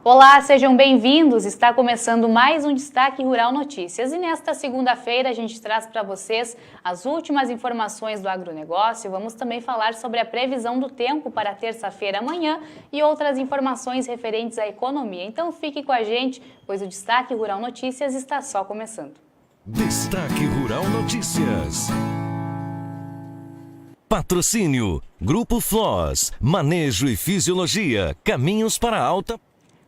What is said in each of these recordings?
Olá, sejam bem-vindos! Está começando mais um Destaque Rural Notícias e nesta segunda-feira a gente traz para vocês as últimas informações do agronegócio. Vamos também falar sobre a previsão do tempo para terça-feira amanhã e outras informações referentes à economia. Então fique com a gente, pois o Destaque Rural Notícias está só começando. Destaque Rural Notícias. Patrocínio Grupo Floss, Manejo e Fisiologia, caminhos para a alta.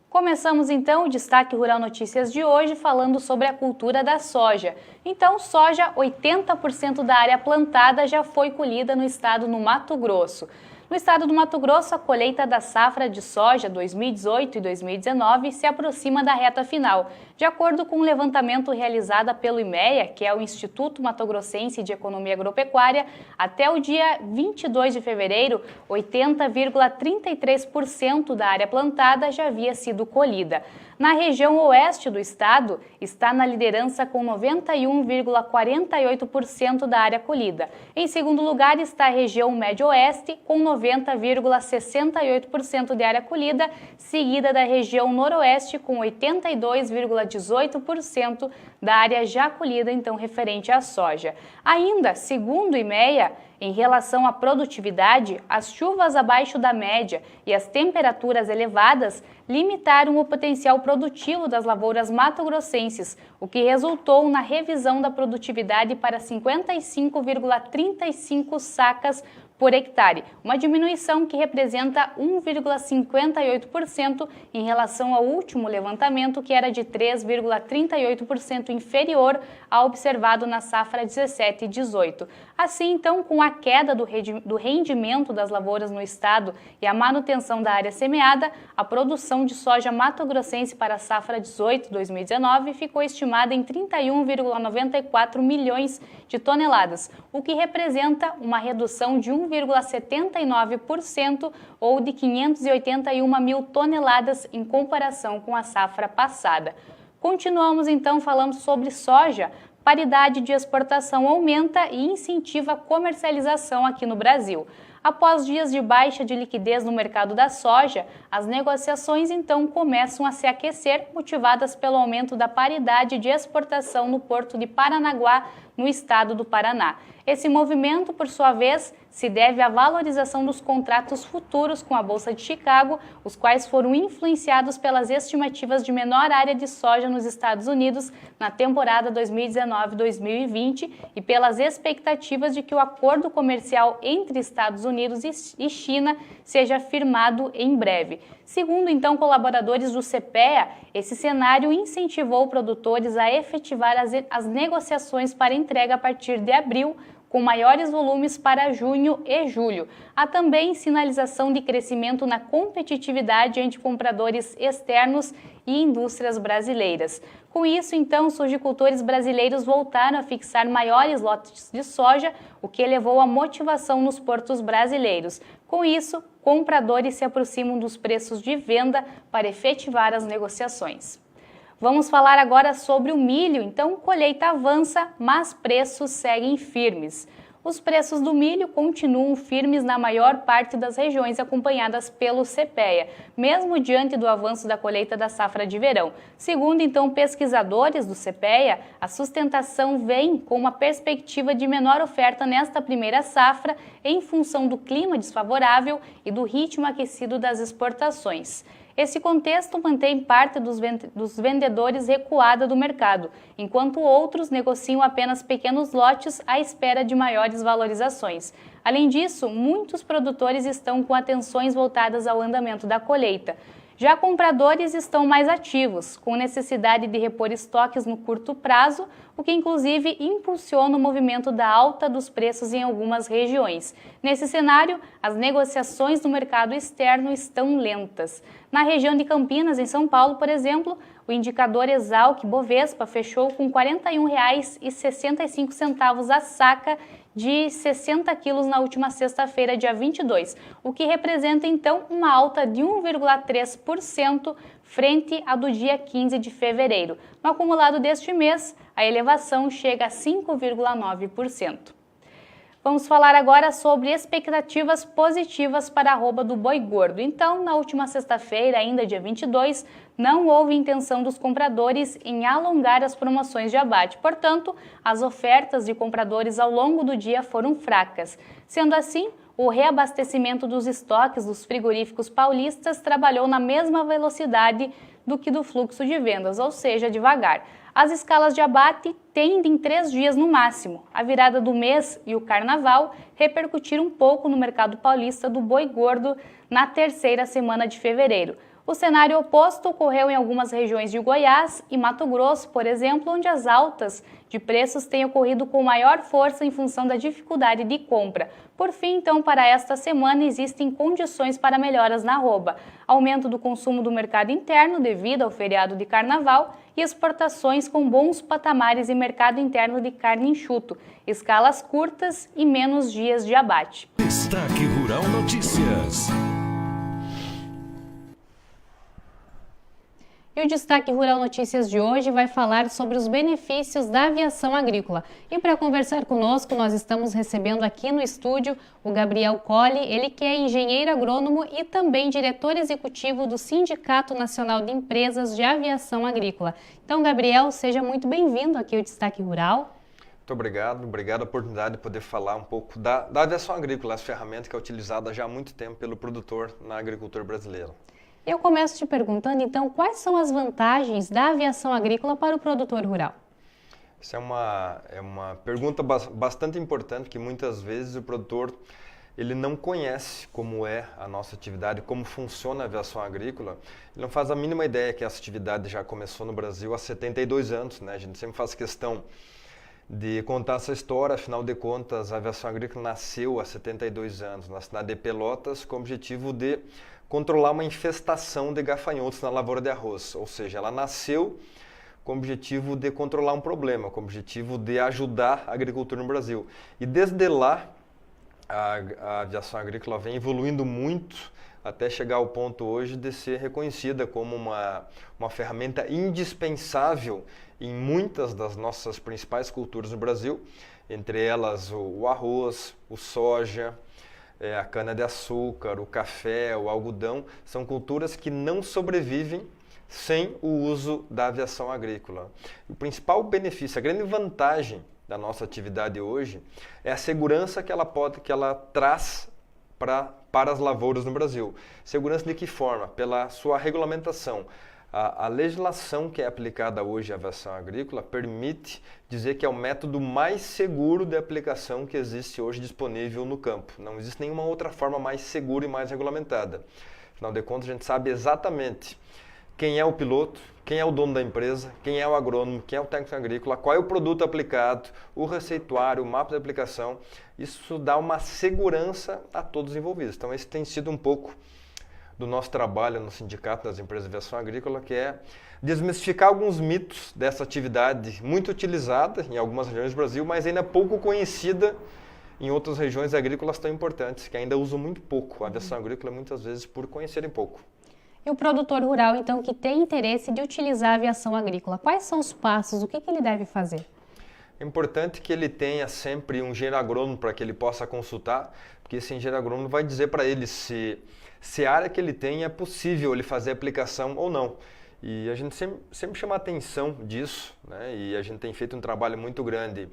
Começamos então o Destaque Rural Notícias de hoje falando sobre a cultura da soja. Então, soja, 80% da área plantada já foi colhida no estado no Mato Grosso. No estado do Mato Grosso, a colheita da safra de soja 2018 e 2019 se aproxima da reta final. De acordo com um levantamento realizado pelo IMEA, que é o Instituto Mato Grossense de Economia Agropecuária, até o dia 22 de fevereiro, 80,33% da área plantada já havia sido colhida. Na região oeste do estado, está na liderança com 91,48% da área colhida. Em segundo lugar está a região médio-oeste, com 90,68% de área colhida, seguida da região noroeste, com 82,18% da área já colhida, então referente à soja. Ainda, segundo o IMEA, em relação à produtividade, as chuvas abaixo da média e as temperaturas elevadas limitaram o potencial produtivo das lavouras mato-grossenses, o que resultou na revisão da produtividade para 55,35 sacas por hectare, uma diminuição que representa 1,58% em relação ao último levantamento, que era de 3,38% inferior ao observado na safra 17 e 18. Assim, então, com a queda do rendimento das lavouras no estado e a manutenção da área semeada, a produção de soja mato-grossense para a safra 18-2019 ficou estimada em 31,94 milhões de toneladas, o que representa uma redução de 1,79% ou de 581 mil toneladas em comparação com a safra passada. Continuamos então falando sobre soja. Paridade de exportação aumenta e incentiva a comercialização aqui no Brasil. Após dias de baixa de liquidez no mercado da soja, as negociações então começam a se aquecer, motivadas pelo aumento da paridade de exportação no porto de Paranaguá, no estado do Paraná. Esse movimento, por sua vez, se deve à valorização dos contratos futuros com a Bolsa de Chicago, os quais foram influenciados pelas estimativas de menor área de soja nos Estados Unidos na temporada 2019-2020 e pelas expectativas de que o acordo comercial entre Estados Unidos e China seja firmado em breve. Segundo, então, colaboradores do CPEA, esse cenário incentivou produtores a efetivar as negociações para entrega a partir de abril, com maiores volumes para junho e julho. Há também sinalização de crescimento na competitividade entre compradores externos e indústrias brasileiras. Com isso, então, os sojicultores brasileiros voltaram a fixar maiores lotes de soja, o que elevou a motivação nos portos brasileiros. Com isso, compradores se aproximam dos preços de venda para efetivar as negociações. Vamos falar agora sobre o milho. Então, colheita avança, mas preços seguem firmes. Os preços do milho continuam firmes na maior parte das regiões acompanhadas pelo CPEA, mesmo diante do avanço da colheita da safra de verão. Segundo, então, pesquisadores do CPEA, a sustentação vem com uma perspectiva de menor oferta nesta primeira safra em função do clima desfavorável e do ritmo aquecido das exportações. Esse contexto mantém parte dos vendedores recuada do mercado, enquanto outros negociam apenas pequenos lotes à espera de maiores valorizações. Além disso, muitos produtores estão com atenções voltadas ao andamento da colheita. Já compradores estão mais ativos, com necessidade de repor estoques no curto prazo, o que inclusive impulsiona o movimento da alta dos preços em algumas regiões. Nesse cenário, as negociações no mercado externo estão lentas. Na região de Campinas, em São Paulo, por exemplo, o indicador Exalc-Bovespa fechou com R$ 41,65 a saca de 60 quilos na última sexta-feira, dia 22, o que representa, então, uma alta de 1,3% frente à do dia 15 de fevereiro. No acumulado deste mês, a elevação chega a 5,9%. Vamos falar agora sobre expectativas positivas para a arroba do boi gordo. Então, na última sexta-feira, ainda dia 22, não houve intenção dos compradores em alongar as promoções de abate. Portanto, as ofertas de compradores ao longo do dia foram fracas. Sendo assim, o reabastecimento dos estoques dos frigoríficos paulistas trabalhou na mesma velocidade do que do fluxo de vendas, ou seja, devagar. As escalas de abate tendem em 3 dias no máximo. A virada do mês e o carnaval repercutiram um pouco no mercado paulista do boi gordo na terceira semana de fevereiro. O cenário oposto ocorreu em algumas regiões de Goiás e Mato Grosso, por exemplo, onde as altas de preços têm ocorrido com maior força em função da dificuldade de compra. Por fim, então, para esta semana existem condições para melhoras na arroba. Aumento do consumo do mercado interno devido ao feriado de carnaval e exportações com bons patamares e mercado interno de carne enxuto, escalas curtas e menos dias de abate. Destaque Rural Notícias. E o Destaque Rural Notícias de hoje vai falar sobre os benefícios da aviação agrícola. E para conversar conosco, nós estamos recebendo aqui no estúdio o Gabriel Colli, ele que é engenheiro agrônomo e também diretor executivo do Sindicato Nacional de Empresas de Aviação Agrícola. Então, Gabriel, seja muito bem-vindo aqui ao Destaque Rural. Muito obrigado a oportunidade de poder falar um pouco da aviação agrícola, essa ferramenta que é utilizada já há muito tempo pelo produtor na agricultura brasileira. Eu começo te perguntando, então, quais são as vantagens da aviação agrícola para o produtor rural? Essa é uma pergunta bastante importante, que muitas vezes o produtor ele não conhece como é a nossa atividade, como funciona a aviação agrícola. Ele não faz a mínima ideia que essa atividade já começou no Brasil há 72 anos, né? A gente sempre faz questão de contar essa história, afinal de contas, a aviação agrícola nasceu há 72 anos na cidade de Pelotas com o objetivo de controlar uma infestação de gafanhotos na lavoura de arroz, ou seja, ela nasceu com o objetivo de controlar um problema, com o objetivo de ajudar a agricultura no Brasil. E desde lá, a aviação agrícola vem evoluindo muito até chegar ao ponto hoje de ser reconhecida como uma ferramenta indispensável em muitas das nossas principais culturas no Brasil, entre elas o arroz, o soja, a cana-de-açúcar, o café, o algodão, são culturas que não sobrevivem sem o uso da aviação agrícola. O principal benefício, a grande vantagem da nossa atividade hoje é a segurança que ela traz para as lavouras no Brasil. Segurança de que forma? Pela sua regulamentação. A legislação que é aplicada hoje à aviação agrícola permite dizer que é o método mais seguro de aplicação que existe hoje disponível no campo. Não existe nenhuma outra forma mais segura e mais regulamentada. Afinal de contas, a gente sabe exatamente quem é o piloto, quem é o dono da empresa, quem é o agrônomo, quem é o técnico agrícola, qual é o produto aplicado, o receituário, o mapa de aplicação. Isso dá uma segurança a todos os envolvidos. Então, esse tem sido um pouco do nosso trabalho no Sindicato das Empresas de Aviação Agrícola, que é desmistificar alguns mitos dessa atividade muito utilizada em algumas regiões do Brasil, mas ainda pouco conhecida em outras regiões agrícolas tão importantes, que ainda usam muito pouco a aviação agrícola, muitas vezes por conhecerem pouco. E o produtor rural, então, que tem interesse de utilizar a aviação agrícola, quais são os passos, o que ele deve fazer? É importante que ele tenha sempre um engenheiro agrônomo para que ele possa consultar, porque esse engenheiro agrônomo vai dizer para ele se a área que ele tem é possível ele fazer aplicação ou não. E a gente sempre chama a atenção disso, né? E a gente tem feito um trabalho muito grande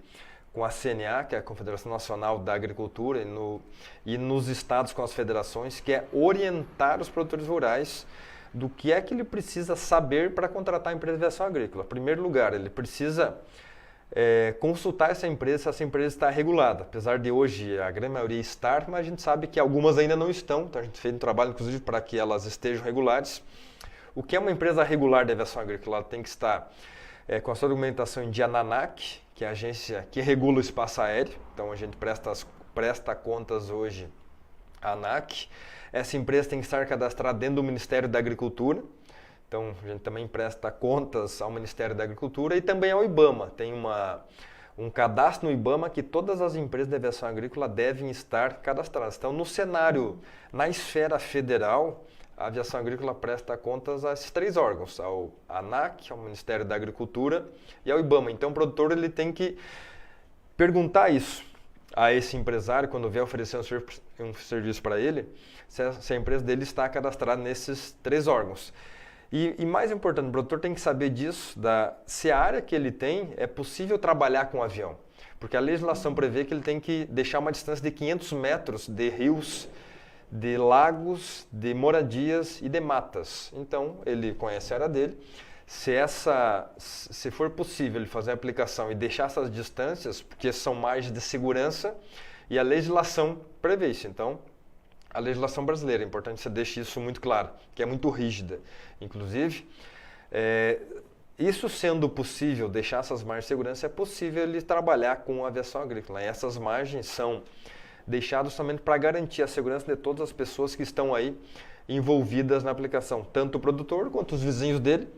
com a CNA, que é a Confederação Nacional da Agricultura, e nos estados com as federações, que é orientar os produtores rurais do que é que ele precisa saber para contratar a empresa de aviação agrícola. Em primeiro lugar, ele precisa consultar essa empresa, se essa empresa está regulada. Apesar de hoje a grande maioria estar, mas a gente sabe que algumas ainda não estão, então a gente fez um trabalho inclusive para que elas estejam regulares. O que é uma empresa regular de aviação agrícola? Ela tem que estar com a sua documentação em dia na ANAC, que é a agência que regula o espaço aéreo, então a gente presta contas hoje à ANAC. Essa empresa tem que estar cadastrada dentro do Ministério da Agricultura, então a gente também presta contas ao Ministério da Agricultura e também ao IBAMA. Tem um cadastro no IBAMA que todas as empresas de aviação agrícola devem estar cadastradas. Então, no cenário, na esfera federal, a aviação agrícola presta contas a esses 3 órgãos, ao ANAC, ao Ministério da Agricultura e ao IBAMA. Então, o produtor ele tem que perguntar isso. a esse empresário, quando vier oferecer um serviço para ele, se a empresa dele está cadastrada nesses 3 órgãos. E mais importante, o produtor tem que saber disso, se a área que ele tem é possível trabalhar com o avião. Porque a legislação prevê que ele tem que deixar uma distância de 500 metros de rios, de lagos, de moradias e de matas. Então, ele conhece a área dele. Se for possível ele fazer a aplicação e deixar essas distâncias, porque são margens de segurança e a legislação prevê isso. Então, a legislação brasileira, é importante que você deixe isso muito claro, que é muito rígida. Inclusive, isso sendo possível, deixar essas margens de segurança, é possível ele trabalhar com a aviação agrícola. E essas margens são deixadas somente para garantir a segurança de todas as pessoas que estão aí envolvidas na aplicação, tanto o produtor quanto os vizinhos dele,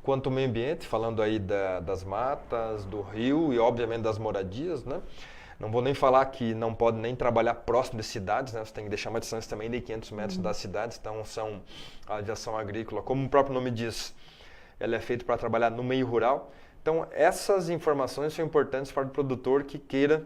quanto o meio ambiente, falando aí das matas, do rio e obviamente das moradias, né? Não vou nem falar que não pode nem trabalhar próximo de cidades, né? Você tem que deixar uma distância também de 500 metros das cidades, então a aviação agrícola, como o próprio nome diz, ela é feita para trabalhar no meio rural. Então essas informações são importantes para o produtor que queira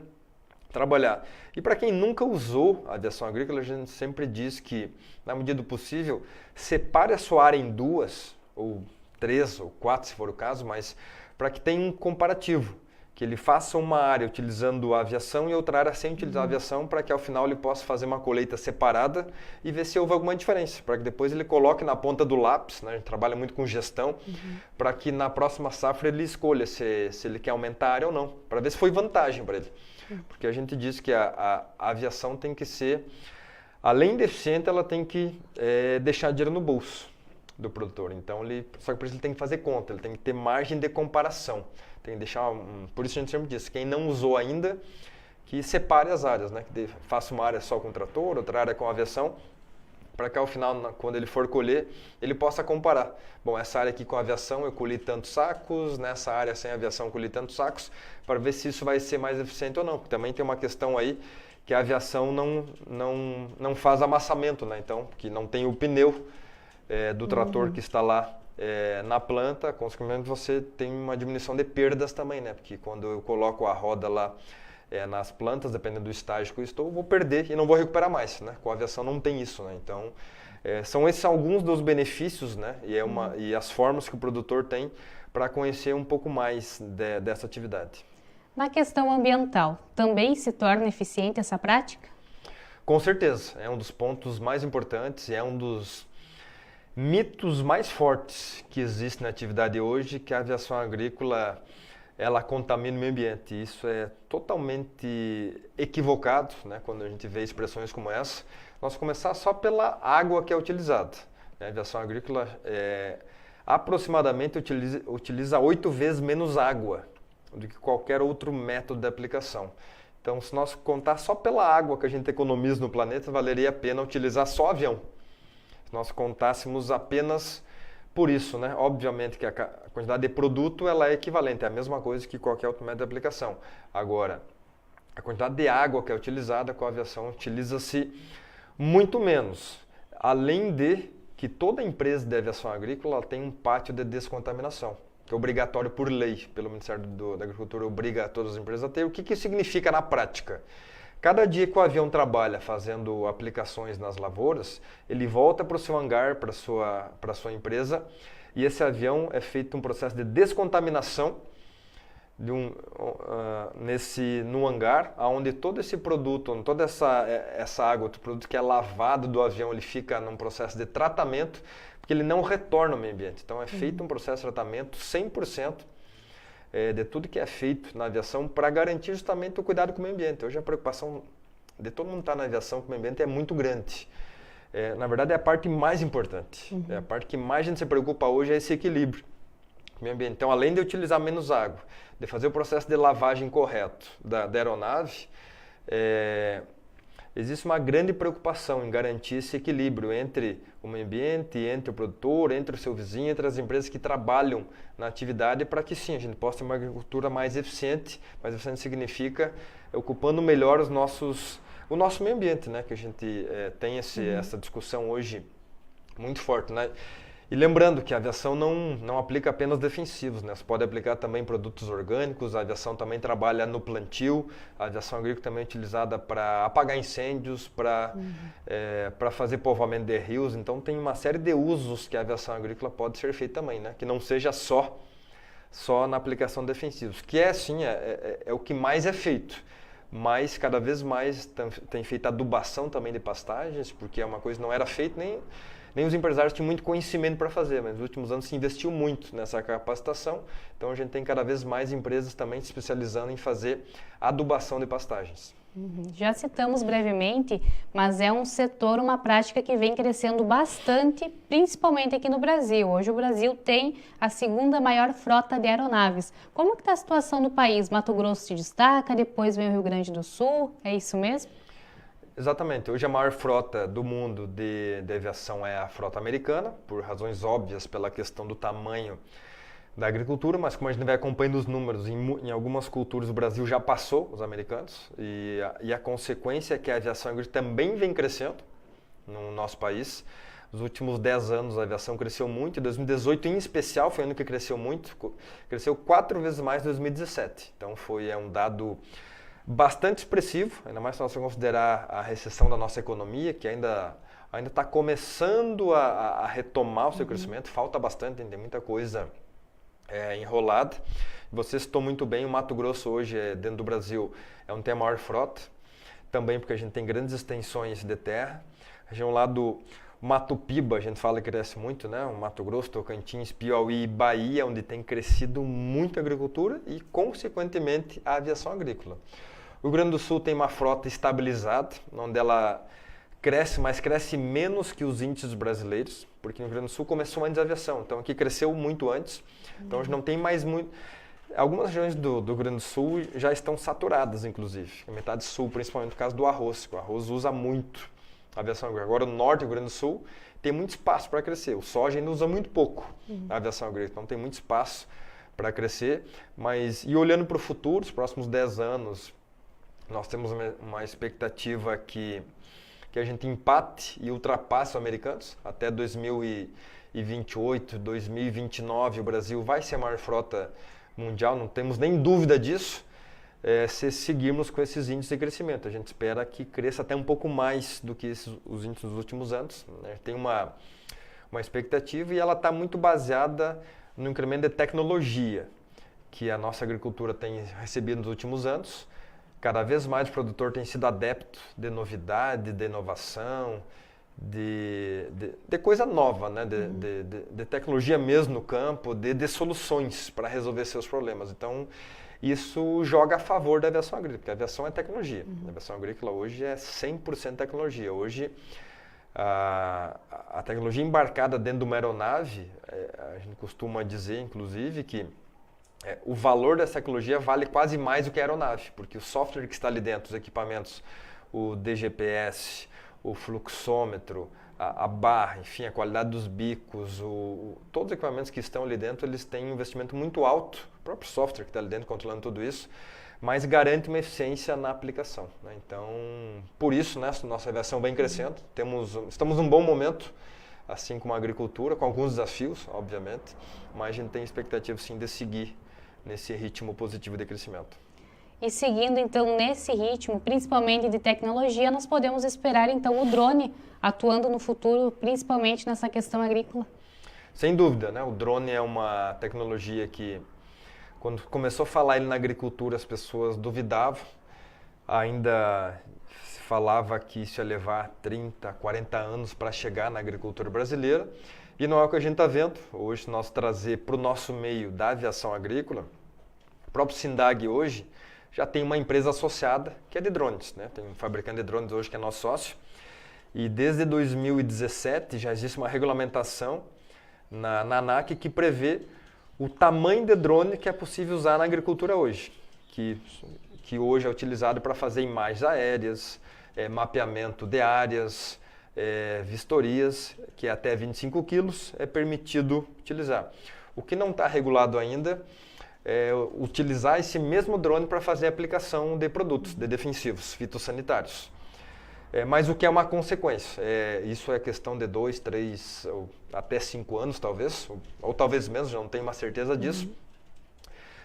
trabalhar. E para quem nunca usou a aviação agrícola, a gente sempre diz que, na medida do possível, separe a sua área em 2, ou 3, ou 4, se for o caso, mas para que tenha um comparativo, que ele faça uma área utilizando a aviação e outra área sem utilizar a aviação, para que ao final ele possa fazer uma colheita separada e ver se houve alguma diferença, para que depois ele coloque na ponta do lápis, né? A gente trabalha muito com gestão, para que na próxima safra ele escolha se ele quer aumentar a área ou não, para ver se foi vantagem para ele. Porque a gente diz que a aviação tem que ser, além de eficiente, ela tem que deixar dinheiro no bolso do produtor. Então, só que por isso ele tem que fazer conta, ele tem que ter margem de comparação. Tem que deixar, por isso a gente sempre diz, quem não usou ainda, que separe as áreas, né? Que faça uma área só com trator, outra área com aviação, para que ao final, quando ele for colher, ele possa comparar. Bom, essa área aqui com aviação eu colhi tantos sacos, nessa área sem aviação eu colhi tantos sacos, para ver se isso vai ser mais eficiente ou não. Porque também tem uma questão aí que a aviação não faz amassamento, né? Então, que não tem o pneu do trator que está lá na planta, consequentemente você tem uma diminuição de perdas também, né? Porque quando eu coloco a roda lá nas plantas, dependendo do estágio que eu estou, eu vou perder e não vou recuperar mais, né? Com a aviação não tem isso, né? Então, são esses alguns dos benefícios, né? E as formas que o produtor tem para conhecer um pouco mais dessa atividade. Na questão ambiental, também se torna eficiente essa prática? Com certeza, é um dos pontos mais importantes e é um dos mitos mais fortes que existem na atividade hoje, que a aviação agrícola ela contamina o meio ambiente. Isso é totalmente equivocado, né? Quando a gente vê expressões como essa. Nós começar só pela água que é utilizada. A aviação agrícola aproximadamente utiliza 8 vezes menos água do que qualquer outro método de aplicação. Então, se nós contar só pela água que a gente economiza no planeta, valeria a pena utilizar só avião. Se nós contássemos apenas por isso, né? Obviamente que a quantidade de produto ela é equivalente, é a mesma coisa que qualquer outro método de aplicação. Agora, a quantidade de água que é utilizada com a aviação utiliza-se muito menos. Além de que toda empresa de aviação agrícola tem um pátio de descontaminação, que é obrigatório por lei, pelo Ministério da Agricultura obriga todas as empresas a ter. O que isso significa na prática? Cada dia que o avião trabalha fazendo aplicações nas lavouras, ele volta para o seu hangar, para a sua empresa, e esse avião é feito um processo de descontaminação no hangar, onde todo esse produto, toda essa água, outro produto que é lavado do avião, ele fica num processo de tratamento, porque ele não retorna ao meio ambiente. Então é feito um processo de tratamento 100%, de tudo que é feito na aviação para garantir justamente o cuidado com o meio ambiente. Hoje a preocupação de todo mundo estar na aviação com o meio ambiente é muito grande. Na verdade é a parte mais importante. É a parte que mais a gente se preocupa hoje é esse equilíbrio com o meio ambiente. Então, além de utilizar menos água, de fazer o processo de lavagem correto da aeronave, existe uma grande preocupação em garantir esse equilíbrio entre o meio ambiente, entre o produtor, entre o seu vizinho, entre as empresas que trabalham na atividade, para que sim, a gente possa ter uma agricultura mais eficiente. Mais eficiente significa ocupando melhor o nosso meio ambiente, né? Que a gente tem essa discussão hoje muito forte, né? E lembrando que a aviação não aplica apenas defensivos, né? Você pode aplicar também produtos orgânicos, a aviação também trabalha no plantio, a aviação agrícola também é utilizada para apagar incêndios, para fazer povoamento de rios, então tem uma série de usos que a aviação agrícola pode ser feita também, né? Que não seja só na aplicação de defensivos, que sim, é o que mais é feito. Mas cada vez mais tem feito adubação também de pastagens, porque é uma coisa que não era feita, nem os empresários tinham muito conhecimento para fazer, mas nos últimos anos se investiu muito nessa capacitação, então a gente tem cada vez mais empresas também se especializando em fazer adubação de pastagens. Já citamos brevemente, mas é um setor, uma prática que vem crescendo bastante, principalmente aqui no Brasil. Hoje o Brasil tem a segunda maior frota de aeronaves. Como que está a situação do país? Mato Grosso se destaca, depois vem o Rio Grande do Sul, é isso mesmo? Exatamente. Hoje a maior frota do mundo de aviação é a frota americana, por razões óbvias, pela questão do tamanho da agricultura, mas como a gente vai acompanhando os números, em algumas culturas o Brasil já passou os americanos e a consequência é que a aviação agrícola também vem crescendo no nosso país. Nos últimos 10 anos a aviação cresceu muito, e 2018 em especial foi o ano que cresceu muito, cresceu 4 vezes mais em 2017. Então é um dado bastante expressivo, ainda mais se nós considerar a recessão da nossa economia, que ainda está começando a retomar o seu crescimento, falta bastante, tem muita coisa enrolada. Você citou muito bem, o Mato Grosso hoje, dentro do Brasil, é onde tem a maior frota, também porque a gente tem grandes extensões de terra. A região lá do Mato Piba, a gente fala que cresce muito, né? O Mato Grosso, Tocantins, Piauí e Bahia, onde tem crescido muito a agricultura e, consequentemente, a aviação agrícola. O Rio Grande do Sul tem uma frota estabilizada, onde ela cresce, mas cresce menos que os índices brasileiros, porque no Rio Grande do Sul começou antes a aviação, então aqui cresceu muito antes, então a gente não tem mais muito... Algumas regiões do Rio Grande do Sul já estão saturadas, inclusive, a metade sul, principalmente por causa do arroz, que o arroz usa muito a aviação agrícola. Agora, no norte do Rio Grande do Sul tem muito espaço para crescer, o soja ainda usa muito pouco a aviação agrícola, então tem muito espaço para crescer, mas e olhando para o futuro, os próximos 10 anos, nós temos uma expectativa que a gente empate e ultrapasse os americanos. Até 2028, 2029, o Brasil vai ser a maior frota mundial, não temos nem dúvida disso, se seguirmos com esses índices de crescimento. A gente espera que cresça até um pouco mais do que os índices dos últimos anos, né? Tem uma expectativa e ela está muito baseada no incremento de tecnologia que a nossa agricultura tem recebido nos últimos anos. Cada vez mais o produtor tem sido adepto de novidade, de inovação, de coisa nova, né? de tecnologia mesmo no campo, de soluções para resolver seus problemas. Então, isso joga a favor da aviação agrícola, porque a aviação é tecnologia. A aviação agrícola hoje é 100% tecnologia. Hoje, a tecnologia embarcada dentro de uma aeronave, a gente costuma dizer, inclusive, que o valor dessa tecnologia vale quase mais do que a aeronave, porque o software que está ali dentro, os equipamentos, o DGPS, o fluxômetro, a barra, enfim, a qualidade dos bicos, todos os equipamentos que estão ali dentro, eles têm um investimento muito alto, o próprio software que está ali dentro controlando tudo isso, mas garante uma eficiência na aplicação, né? Então, por isso, né, nossa aviação vem crescendo, estamos num bom momento, assim como a agricultura, com alguns desafios, obviamente, mas a gente tem expectativa sim de seguir nesse ritmo positivo de crescimento. E seguindo então nesse ritmo, principalmente de tecnologia, nós podemos esperar então o drone atuando no futuro, principalmente nessa questão agrícola? Sem dúvida, né? O drone é uma tecnologia que, quando começou a falar ele na agricultura, as pessoas duvidavam, ainda se falava que isso ia levar 30, 40 anos para chegar na agricultura brasileira, e não é o que a gente está vendo. Hoje, nós trazer para o nosso meio da aviação agrícola, o próprio Sindag hoje já tem uma empresa associada que é de drones, né? Tem um fabricante de drones hoje que é nosso sócio, e desde 2017 já existe uma regulamentação na ANAC que prevê o tamanho de drone que é possível usar na agricultura hoje, que hoje é utilizado para fazer imagens aéreas, mapeamento de áreas, vistorias, que é até 25 quilos é permitido utilizar. O que não está regulado ainda é utilizar esse mesmo drone para fazer aplicação de produtos, de defensivos, fitossanitários. Mas o que é uma consequência? Isso é questão de 2, 3, ou até 5 anos talvez, ou talvez menos, já não tenho uma certeza disso.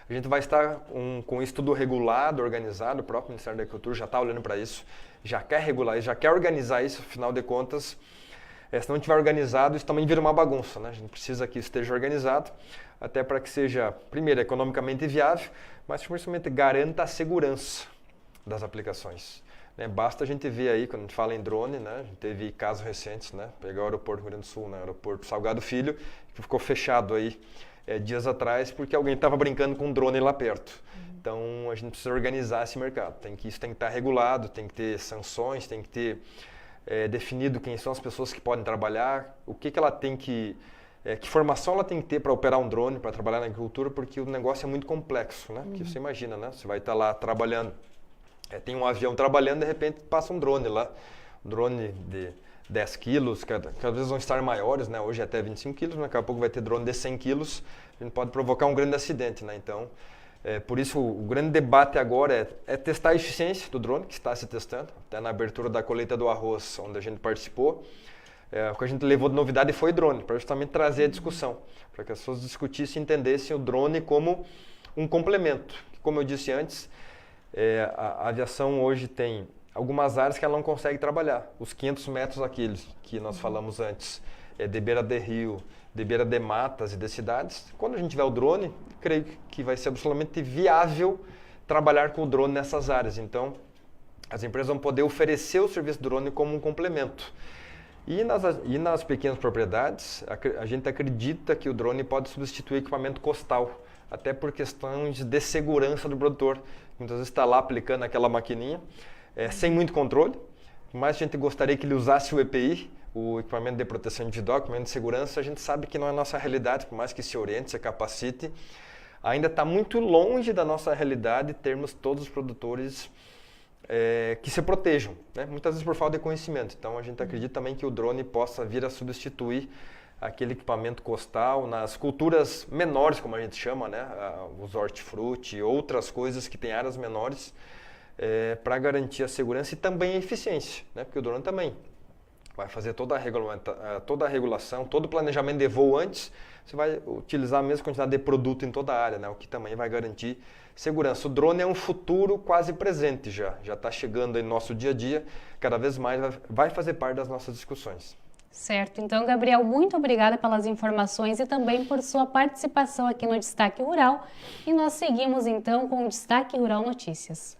A gente vai estar com isso tudo regulado, organizado, o próprio Ministério da Agricultura já está olhando para isso, já quer regular isso, já quer organizar isso, afinal de contas, se não estiver organizado, isso também vira uma bagunça, né? A gente precisa que isso esteja organizado, até para que seja, primeiro, economicamente viável, mas principalmente garanta a segurança das aplicações. Basta a gente ver aí, quando a gente fala em drone, né, a gente teve casos recentes, né, pegar o aeroporto do Rio Grande do Sul, né, o aeroporto Salgado Filho, que ficou fechado aí dias atrás porque alguém estava brincando com um drone lá perto. Então a gente precisa organizar esse mercado, isso tem que estar regulado, tem que ter sanções, tem que ter definido quem são as pessoas que podem trabalhar, o que ela tem que formação ela tem que ter para operar um drone, para trabalhar na agricultura, porque o negócio é muito complexo, né? Porque você imagina, né? Você vai estar lá trabalhando, tem um avião trabalhando, de repente passa um drone lá, um drone de 10 quilos, que às vezes vão estar maiores, né? Hoje é até 25 quilos, mas daqui a pouco vai ter drone de 100 quilos, a gente pode provocar um grande acidente, né? Então, por isso o grande debate agora é testar a eficiência do drone, que está se testando, até na abertura da colheita do arroz, onde a gente participou. O que a gente levou de novidade foi drone, para justamente trazer a discussão, para que as pessoas discutissem e entendessem o drone como um complemento. Como eu disse antes, a aviação hoje tem algumas áreas que ela não consegue trabalhar. Os 500 metros aqueles que nós falamos antes, de beira de rio, de beira de matas e de cidades. Quando a gente tiver o drone, creio que vai ser absolutamente viável trabalhar com o drone nessas áreas. Então, as empresas vão poder oferecer o serviço do drone como um complemento. E nas pequenas propriedades, a gente acredita que o drone pode substituir equipamento costal, até por questões de segurança do produtor. Muitas vezes está lá aplicando aquela maquininha, sem muito controle, mas a gente gostaria que ele usasse o EPI, o equipamento de proteção individual, equipamento de segurança. A gente sabe que não é a nossa realidade, por mais que se oriente, se capacite, ainda está muito longe da nossa realidade termos todos os produtores que se protejam, né? Muitas vezes por falta de conhecimento. Então a gente acredita também que o drone possa vir a substituir aquele equipamento costal nas culturas menores, como a gente chama, né? Os hortifruti e outras coisas que têm áreas menores, para garantir a segurança e também a eficiência, né? Porque o drone também vai fazer toda a regulação, todo o planejamento de voo antes, você vai utilizar a mesma quantidade de produto em toda a área, né? O que também vai garantir segurança. O drone é um futuro quase presente já está chegando aí no nosso dia a dia, cada vez mais vai fazer parte das nossas discussões. Certo, então Gabriel, muito obrigada pelas informações e também por sua participação aqui no Destaque Rural. E nós seguimos então com o Destaque Rural Notícias.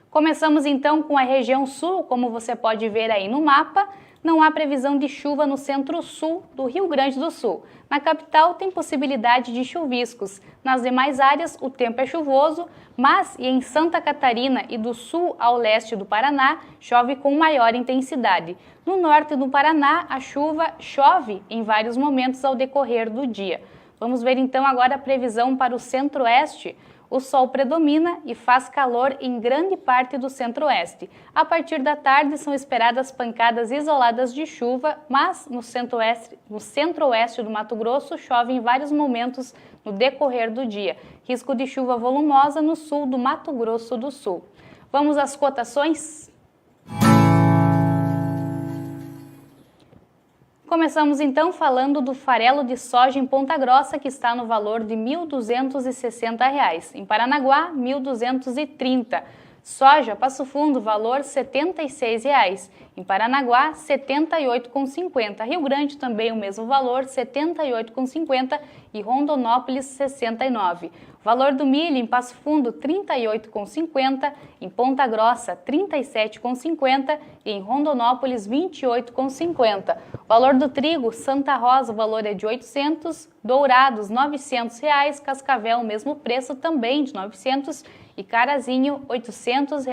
Começamos então com a região sul, como você pode ver aí no mapa. Não há previsão de chuva no centro-sul do Rio Grande do Sul. Na capital tem possibilidade de chuviscos. Nas demais áreas o tempo é chuvoso, mas em Santa Catarina e do sul ao leste do Paraná chove com maior intensidade. No norte do Paraná a chuva chove em vários momentos ao decorrer do dia. Vamos ver então agora a previsão para o centro-oeste. O sol predomina e faz calor em grande parte do centro-oeste. A partir da tarde são esperadas pancadas isoladas de chuva, mas no centro-oeste do Mato Grosso chove em vários momentos no decorrer do dia. Risco de chuva volumosa no sul do Mato Grosso do Sul. Vamos às cotações? Começamos então falando do farelo de soja em Ponta Grossa, que está no valor de R$ 1.260. Em Paranaguá, R$ 1.230. Soja Passo Fundo, valor R$ 76. Em Paranaguá, R$ 78,50. Rio Grande também o mesmo valor, R$ 78,50. E Rondonópolis, R$ 69. Valor do milho em Passo Fundo, R$ 38,50. Em Ponta Grossa, R$ 37,50. E em Rondonópolis, R$ 28,50. Valor do trigo, Santa Rosa, o valor é de R$ 800. Dourados, R$ 900. Cascavel, o mesmo preço, também de R$ 900. E Carazinho, R$ 800.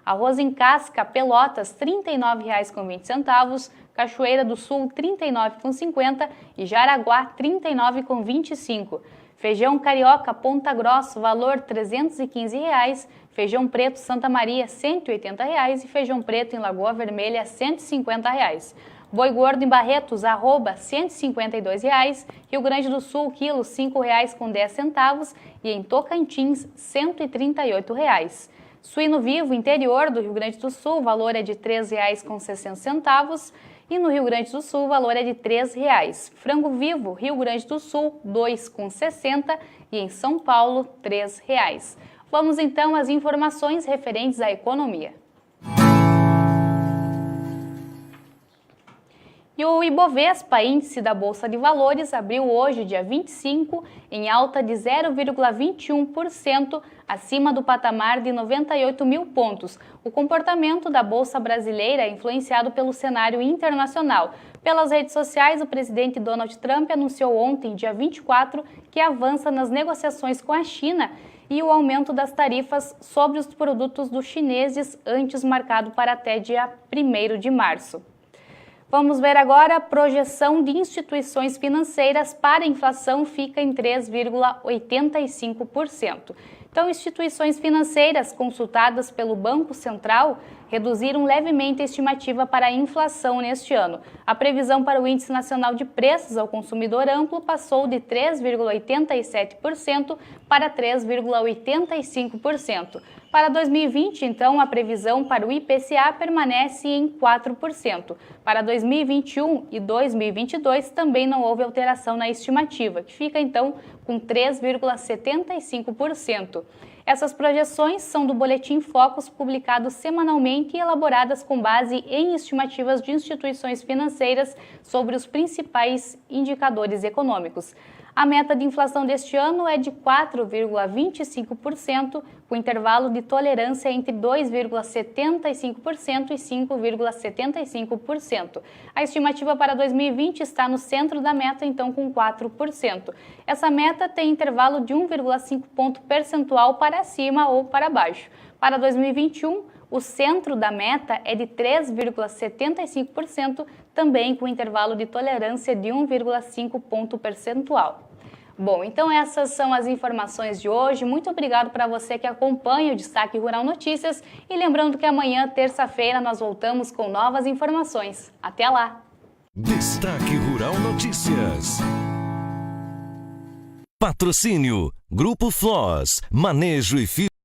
Arroz em casca, Pelotas, R$ 39,20. Cachoeira do Sul, R$ 39,50 e Jaraguá, R$ 39,25. Feijão carioca Ponta Grossa, valor R$ 315,00. Feijão preto Santa Maria, R$ 180,00. E feijão preto em Lagoa Vermelha, R$ 150,00. Boi gordo em Barretos, arroba, R$ 152,00. Rio Grande do Sul, quilo, R$ 5,10. E em Tocantins, R$ 138,00. Suíno vivo, interior do Rio Grande do Sul, valor é de R$ 3,60. E no Rio Grande do Sul, o valor é de R$ 3,00. Frango vivo, Rio Grande do Sul, R$ 2,60. E em São Paulo, R$ 3,00. Vamos então às informações referentes à economia. E o Ibovespa, índice da Bolsa de Valores, abriu hoje, dia 25, em alta de 0,21%, acima do patamar de 98 mil pontos. O comportamento da Bolsa brasileira é influenciado pelo cenário internacional. Pelas redes sociais, o presidente Donald Trump anunciou ontem, dia 24, que avança nas negociações com a China e o aumento das tarifas sobre os produtos dos chineses, antes marcado para até dia 1º de março. Vamos ver agora a projeção de instituições financeiras para a inflação fica em 3,85%. Então, instituições financeiras consultadas pelo Banco Central reduziram levemente a estimativa para a inflação neste ano. A previsão para o Índice Nacional de Preços ao Consumidor Amplo passou de 3,87% para 3,85%. Para 2020, então, a previsão para o IPCA permanece em 4%. Para 2021 e 2022 também não houve alteração na estimativa, que fica então com 3,75%. Essas projeções são do Boletim Focus, publicado semanalmente e elaboradas com base em estimativas de instituições financeiras sobre os principais indicadores econômicos. A meta de inflação deste ano é de 4,25%, com intervalo de tolerância entre 2,75% e 5,75%. A estimativa para 2020 está no centro da meta, então com 4%. Essa meta tem intervalo de 1,5 ponto percentual para cima ou para baixo. Para 2021, o centro da meta é de 3,75%, também com intervalo de tolerância de 1,5 ponto percentual. Bom, então essas são as informações de hoje. Muito obrigado para você que acompanha o Destaque Rural Notícias e lembrando que amanhã, terça-feira, nós voltamos com novas informações. Até lá! Destaque Rural Notícias. Patrocínio Grupo Floss, Manejo e